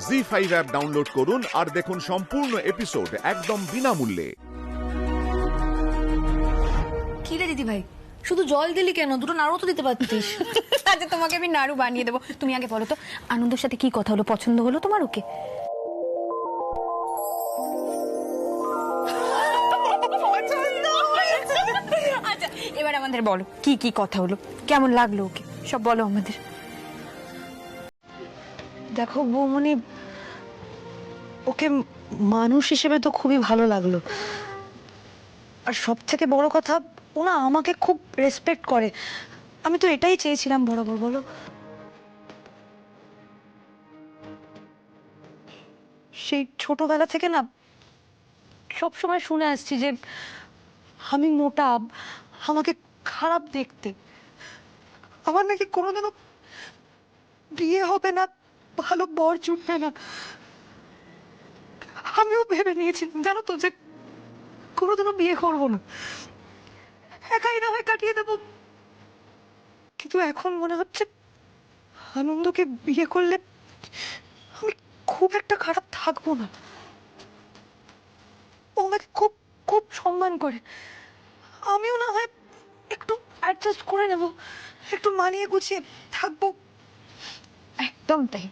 ZEE5 app download করুন আর দেখুন সম্পূর্ণ এপিসোড একদম বিনামূল্যে। কি রে দিদি ভাই, শুধু জল দিলি কেন? দুটো নাড়ু তো দিতে পারতিস। আচ্ছা, তোমাকে আমি নাড়ু বানিয়ে দেবো। তুমি আগে বলো তো, আনন্দের সাথে কি কথা হলো? পছন্দ হলো তোমার ওকে? আচ্ছা, এবার আমাদের বলো কি কি কথা হলো, কেমন লাগলো ওকে, সব বলো আমাদের। দেখো বৌমনি, ওকে মানুষ হিসেবে তো খুবই ভালো লাগলো, আর সব থেকে বড় কথা ও না আমাকে খুব রেসপেক্ট করে। আমি তো এটাই চেয়েছিলাম বরাবর, বলো। সেই ছোটবেলা থেকে না সব সময় শুনে আসছি যে আমি মোটা, আমাকে খারাপ দেখতে, আমার নাকি কোনোদিনও বিয়ে হবে না, ভালো বর জুটবে না। আমিও ভেবে নিয়েছিলাম জানো তো যে কোনোদিনও বিয়ে করবো না, একাই না হয় কাটিয়ে দেবো। কিন্তু এখন মনে হচ্ছে আনন্দকে বিয়ে করলে আমি খুব একটা খারাপ থাকবো না। ও আমাকে খুব খুব সম্মান করে, আমিও না হয় একটু অ্যাডজাস্ট করে নেব, একটু মানিয়ে গুছিয়ে থাকবো। একদম তাই,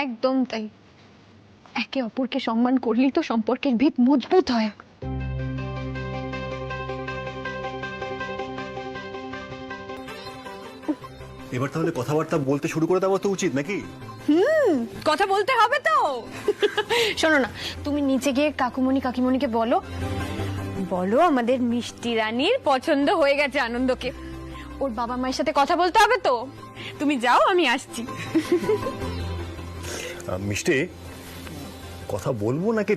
একদম তাই। একে অপরকে সম্মান করলেই তো সম্পর্কের ভিত মজবুত হয়। এবার তাহলে কথাবার্তা বলতে শুরু করে দেওয়া তো উচিত নাকি? কথা বলতে হবে তো। শোনো না, তুমি নিচে গিয়ে কাকিমণিকে বলো, বলো আমাদের মিষ্টি রানীর পছন্দ হয়ে গেছে আনন্দকে। ওর বাবা মায়ের সাথে কথা বলতে হবে তো। তুমি যাও, আমি আসছি। মিষ্টি, কথা বলবো নাকি?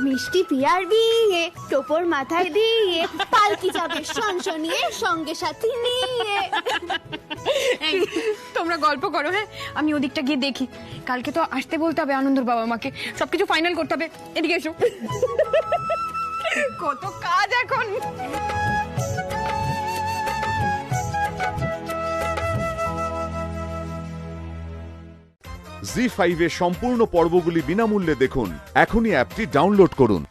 মিষ্টি পিয়ার বিয়ে, টোপর মাথায় দিয়ে, পালকি যাবে শনশনিয়ে, সঙ্গে সাথী নিয়ে। এই, তোমরা গল্প করো, হ্যাঁ আমি ওদিকটা গিয়ে দেখি। কালকে তো আসতে বলতে হবে আনন্দর বাবা মাকে, সবকিছু ফাইনাল করতে হবে। এদিকে এসো। কত কাজ এখন। জি5 এর সম্পূর্ণ পর্বগুলি বিনামূল্যে দেখুন। এখনই অ্যাপটি ডাউনলোড করুন।